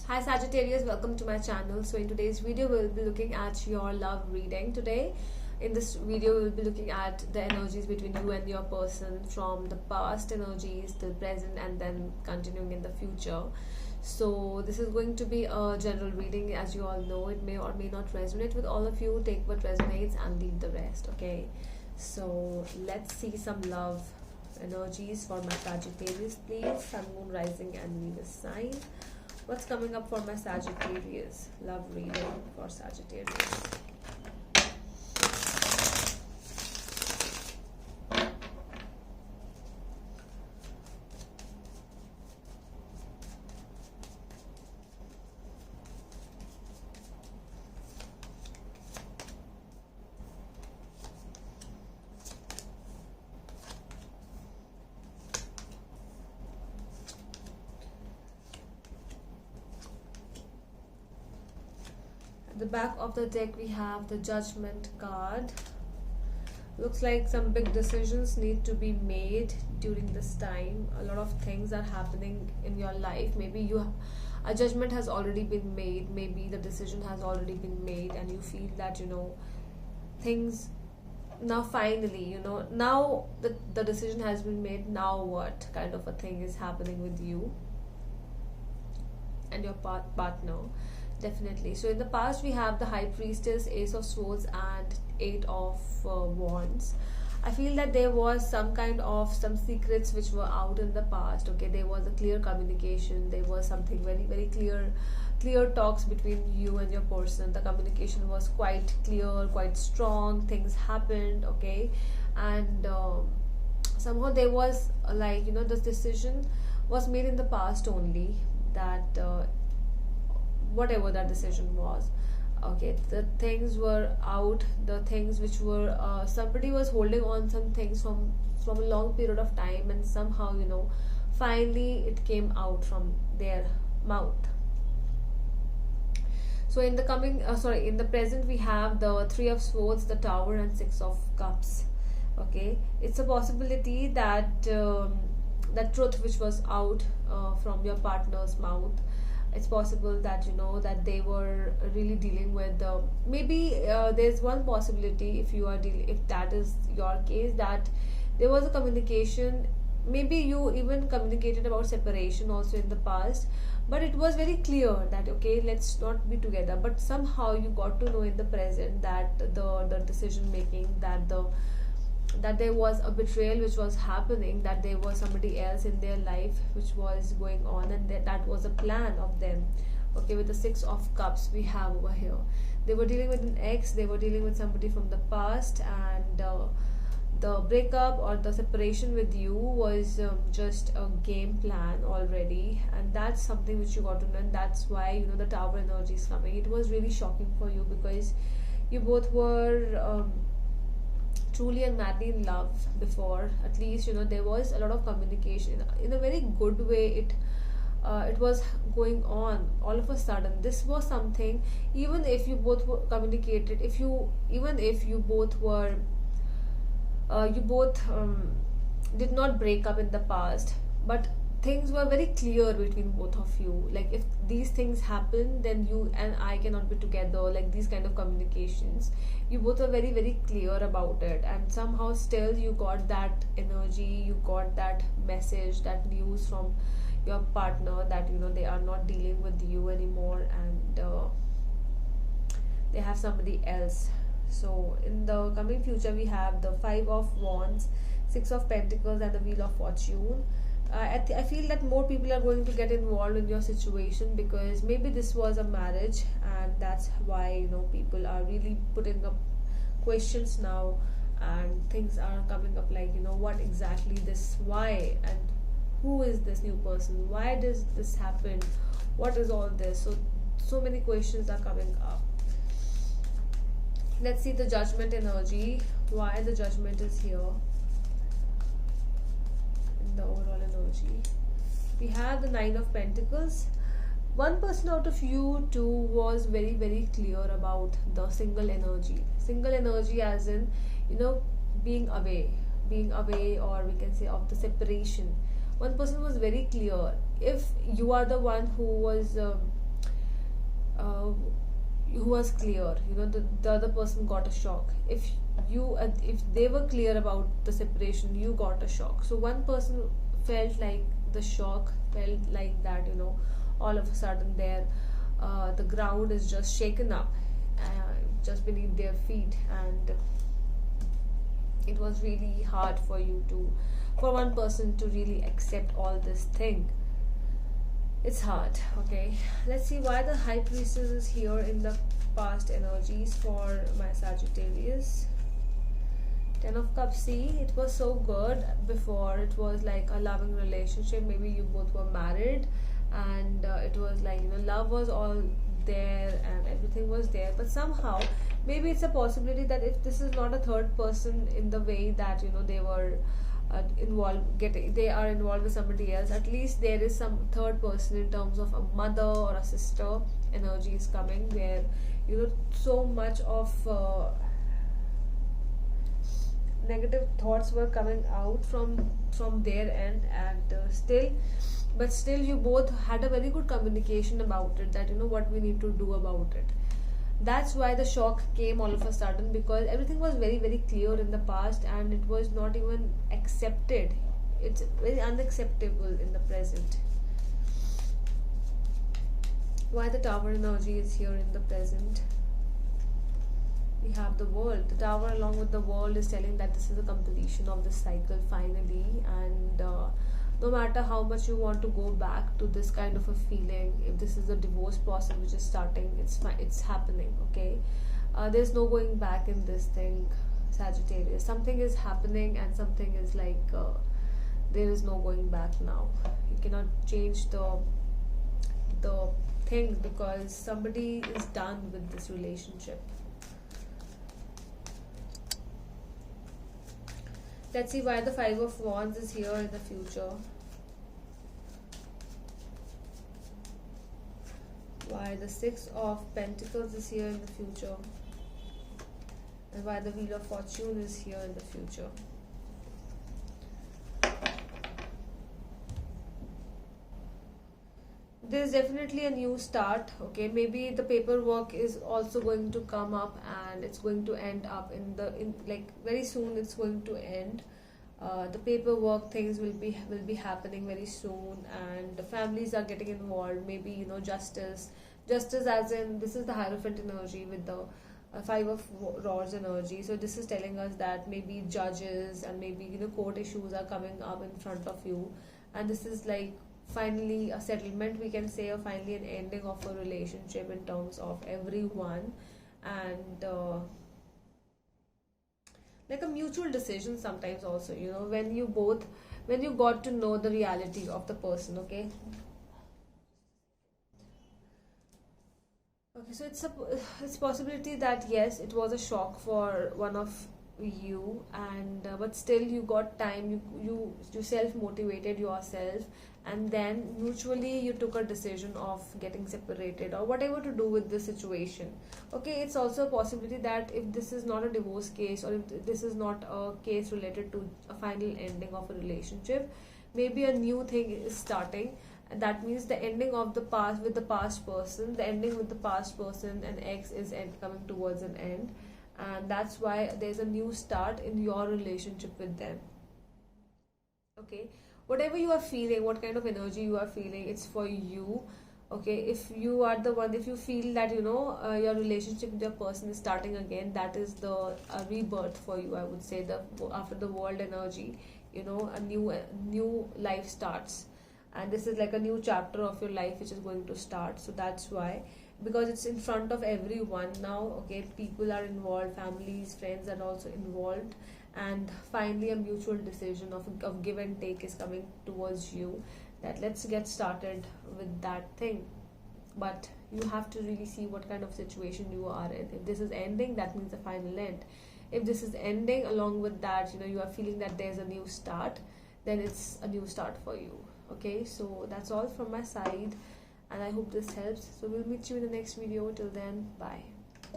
Hi Sagittarius, welcome to my channel. So in today's video we'll be looking at your love reading today. In this video we'll be looking at the energies between you and your person, from the past energies till present and then continuing in the future. So this is going to be a general reading. As you all know, it may or may not resonate with all of you. Take what resonates and leave the rest, okay? So let's see some love energies for my Sagittarius, please. Sun, Moon, Rising and Venus sign. What's coming up for my Sagittarius? Love reading for Sagittarius. At the back of the deck we have the Judgment card. Looks like some big decisions need to be made during this time. A lot of things are happening in your life. Maybe a judgment has already been made. Maybe the decision has already been made and you feel that things now finally now the decision has been made. Now what kind of a thing is happening with you and your partner? Definitely. So in the past we have the High Priestess, Ace of Swords and Eight of Wands. I feel that there was some secrets which were out in the past. Okay, there was a clear communication. There was something very very clear talks between you and your person. The communication was quite clear, quite strong. Things happened. Okay, and somehow there was this decision was made in the past only, that whatever that decision was, okay, the things were out, the things which were somebody was holding on some things from a long period of time, and somehow finally it came out from their mouth. So in the present we have the Three of Swords, the Tower and Six of Cups. Okay, it's a possibility that that truth which was out from your partner's mouth, it's possible that that they were really dealing with maybe there's one possibility, if that is your case, that there was a communication. Maybe you even communicated about separation also in the past, but it was very clear that okay, let's not be together, but somehow you got to know in the present that the decision making, that there was a betrayal which was happening, that there was somebody else in their life which was going on, and that was a plan of them. Okay, with the Six of Cups we have over here, they were dealing with an ex, they were dealing with somebody from the past, and the breakup or the separation with you was just a game plan already, and that's something which you got to know, and that's why the Tower energy is coming. It was really shocking for you because you both were truly and madly in love before. At least there was a lot of communication in a very good way. It was going on. All of a sudden this was something, even if you both were communicated, even if you both were you both did not break up in the past, but things were very clear between both of you. Like, if these things happen, then you and I cannot be together. Like, these kind of communications, you both are very very clear about it, and somehow still you got that energy, you got that message, that news from your partner, that they are not dealing with you anymore, and they have somebody else. So in the coming future we have the Five of Wands, Six of Pentacles and the Wheel of Fortune. I feel that more people are going to get involved in your situation, because maybe this was a marriage, and that's why people are really putting up questions now, and things are coming up like what exactly this, why, and who is this new person, why does this happen, what is all this? So many questions are coming up. Let's see the Judgment energy, why the Judgment is here. The overall energy, we have the Nine of Pentacles. One person out of you two was very very clear about the single energy, as in being away, or we can say of the separation. One person was very clear. If you are the one who was uh, who was clear, the other person got a shock. If they were clear about the separation, you got a shock. So one person felt like the shock, felt like that, all of a sudden the ground is just shaken up, just beneath their feet, and it was really hard for one person to really accept all this thing. It's hard. Okay, let's see why the High Priestess is here in the past energies for my Sagittarius. Ten of Cups. See, it was so good before. It was like a loving relationship. Maybe you both were married, and it was like, love was all there and everything was there. But somehow, maybe it's a possibility that if this is not a third person in the way that they were they are involved with somebody else, at least there is some third person in terms of a mother or a sister energy is coming, where so much of negative thoughts were coming out from their end, and still you both had a very good communication about it, that what we need to do about it. That's why the shock came all of a sudden, because everything was very, very clear in the past and it was not even accepted. It's very unacceptable in the present. Why the Tower energy is here in the present? We have the World. The Tower along with the World is telling that this is the completion of this cycle finally, and no matter how much you want to go back to this kind of a feeling, if this is a divorce process which is starting, it's happening. Okay, there's no going back in this thing, Sagittarius. Something is happening and something is like there is no going back now. You cannot change the thing, because somebody is done with this relationship. Let's see why the Five of Wands is here in the future. Why the Six of Pentacles is here in the future. And why the Wheel of Fortune is here in the future. There's definitely a new start. Okay, maybe the paperwork is also going to come up, and it's going to end up like very soon. It's going to end. The paperwork things will be happening very soon, and the families are getting involved. Maybe justice as in, this is the Hierophant energy with the Five of Rods energy. So this is telling us that maybe judges and maybe court issues are coming up in front of you, and this is like finally a settlement, we can say, or finally an ending of a relationship in terms of everyone, and like a mutual decision sometimes also, when you got to know the reality of the person. Okay, so it's possibility that yes, it was a shock for one of you, and but still you got time, you self motivated yourself, and then mutually you took a decision of getting separated or whatever to do with the situation. Okay, it's also a possibility that if this is not a divorce case, or if this is not a case related to a final ending of a relationship, maybe a new thing is starting. That means the ending of the past with the past person, the ending with the past person and ex is coming towards an end, and that's why there's a new start in your relationship with them. Okay, whatever you are feeling, what kind of energy you are feeling, it's for you. Okay, if you are the one, if you feel that your relationship with your person is starting again, that is the rebirth for you, I would say. After the World energy, a new life starts, and this is like a new chapter of your life which is going to start. So that's why, because it's in front of everyone now. Okay, people are involved, families, friends are also involved, and finally a mutual decision of give and take is coming towards you, that let's get started with that thing. But you have to really see what kind of situation you are in. If this is ending, that means a final end. If this is ending, along with that you are feeling that there's a new start, then it's a new start for you. Okay, so that's all from my side, and I hope this helps. So we'll meet you in the next video. Till then, bye.